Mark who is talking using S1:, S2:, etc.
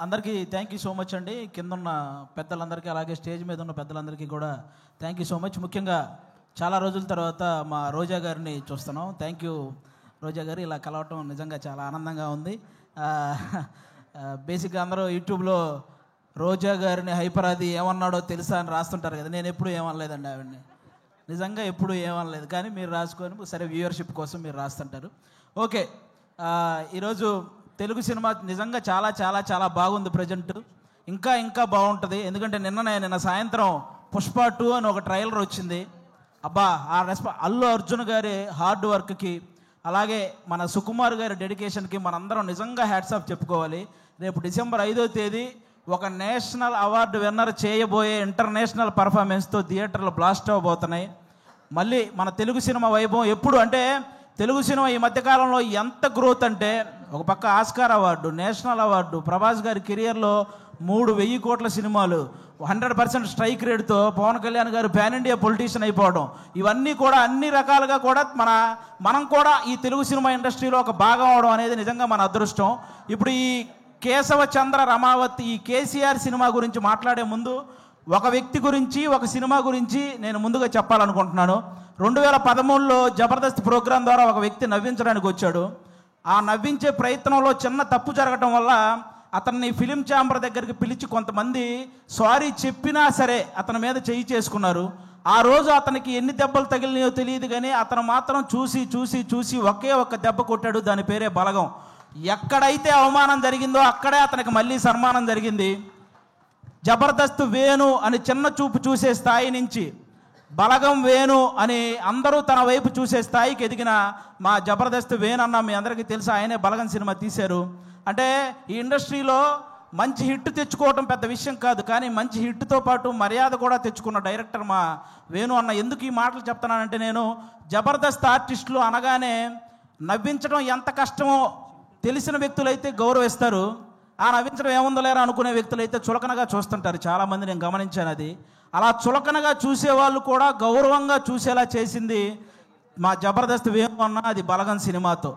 S1: అందరికీ thank you so much అండి. కింద ఉన్న పెద్దలందరికీ అలాగే స్టేజ్ మీద ఉన్న పెద్దలందరికీ కూడా థ్యాంక్ యూ సో మచ్. ముఖ్యంగా చాలా రోజుల తర్వాత మా రోజా గారిని చూస్తున్నాం. థ్యాంక్ యూ రోజా గారు, ఇలా కలవటం నిజంగా చాలా ఆనందంగా ఉంది. బేసిక్గా అందరూ యూట్యూబ్లో రోజా గారిని హైపరాది ఏమన్నాడో తెలుసా అని రాస్తుంటారు కదా. నేను ఎప్పుడు ఏమనలేదండి ఆవిడని, నిజంగా ఎప్పుడు ఏమనలేదు. కానీ మీరు రాసుకొని సరే వ్యూవర్షిప్ కోసం మీరు రాస్తుంటారు. ఓకే, ఈరోజు తెలుగు సినిమా నిజంగా చాలా చాలా చాలా బాగుంది. ప్రజెంట్ ఇంకా ఇంకా బాగుంటుంది. ఎందుకంటే నిన్న సాయంత్రం పుష్ప 2 అని ఒక ట్రైలర్ వచ్చింది. అబ్బా, ఆ అల్లు అర్జున్ గారి హార్డ్ వర్క్కి అలాగే మన సుకుమార్ గారి డెడికేషన్కి మనందరం నిజంగా హ్యాట్స్ ఆఫ్ చెప్పుకోవాలి. రేపు డిసెంబర్ 5వ తేదీ ఒక నేషనల్ అవార్డు విన్నర్ చేయబోయే ఇంటర్నేషనల్ పర్ఫార్మెన్స్తో థియేటర్లు బ్లాస్ట్ అవ్వబోతున్నాయి. మళ్ళీ మన తెలుగు సినిమా వైభవం ఎప్పుడు అంటే తెలుగు సినిమా ఈ మధ్యకాలంలో ఎంత గ్రోత్ అంటే, ఒక పక్క Oscar award, national award, Prabhas గారి కెరియర్లో 3,000 కోట్ల సినిమాలు, 100% స్ట్రైక్ రేట్తో పవన్ కళ్యాణ్ గారు పాన్ ఇండియా పొలిటీషియన్ అయిపోవడం, ఇవన్నీ కూడా అన్ని రకాలుగా కూడా మనం కూడా ఈ తెలుగు సినిమా ఇండస్ట్రీలో ఒక భాగం అవడం అనేది నిజంగా మన అదృష్టం. ఇప్పుడు ఈ కేశవ చంద్ర రమావతి ఈ కేసీఆర్ సినిమా గురించి మాట్లాడే ముందు ఒక వ్యక్తి గురించి, ఒక సినిమా గురించి నేను ముందుగా చెప్పాలనుకుంటున్నాను. 2013లో జబర్దస్త్ ప్రోగ్రాం ద్వారా ఒక వ్యక్తి నవ్వించడానికి వచ్చాడు. ఆ నవ్వించే ప్రయత్నంలో చిన్న తప్పు జరగటం వల్ల అతన్ని ఫిలిం ఛాంబర్ దగ్గరికి పిలిచి కొంతమంది సారీ చెప్పినా సరే అతని మీద చేయి చేసుకున్నారు. ఆ రోజు అతనికి ఎన్ని దెబ్బలు తగిలినాయో తెలియదు, కానీ అతను మాత్రం చూసి చూసి చూసి ఒకే ఒక్క దెబ్బ కొట్టాడు. దాని పేరే బలగం. ఎక్కడైతే అవమానం జరిగిందో అక్కడే అతనికి మళ్ళీ సన్మానం జరిగింది. జబర్దస్త్ వేణు అని చిన్న చూపు చూసే స్థాయి నుంచి బలగం వేణు అని అందరూ తన వైపు చూసే స్థాయికి ఎదిగిన మా జబర్దస్త్ వేణు అన్న మీ అందరికీ తెలుసు. ఆయనే బలగం సినిమా తీశారు. అంటే ఈ ఇండస్ట్రీలో మంచి హిట్ తెచ్చుకోవటం పెద్ద విషయం కాదు, కానీ మంచి హిట్తో పాటు మర్యాద కూడా తెచ్చుకున్న డైరెక్టర్ మా వేణు అన్న. ఎందుకు ఈ మాటలు చెప్తున్నానంటే, నేను జబర్దస్త్ ఆర్టిస్టులు అనగానే నవ్వించడం ఎంత కష్టమో తెలిసిన వ్యక్తులైతే గౌరవిస్తారు, ఆ నవ్వించడం ఏముందో లేరా అనుకునే వ్యక్తులైతే చులకనగా చూస్తుంటారు. చాలామంది నేను గమనించాను. అది అలా చులకనగా చూసేవాళ్ళు కూడా గౌరవంగా చూసేలా చేసింది మా జబర్దస్త్ వేణు అన్న, అది బలగం సినిమాతో.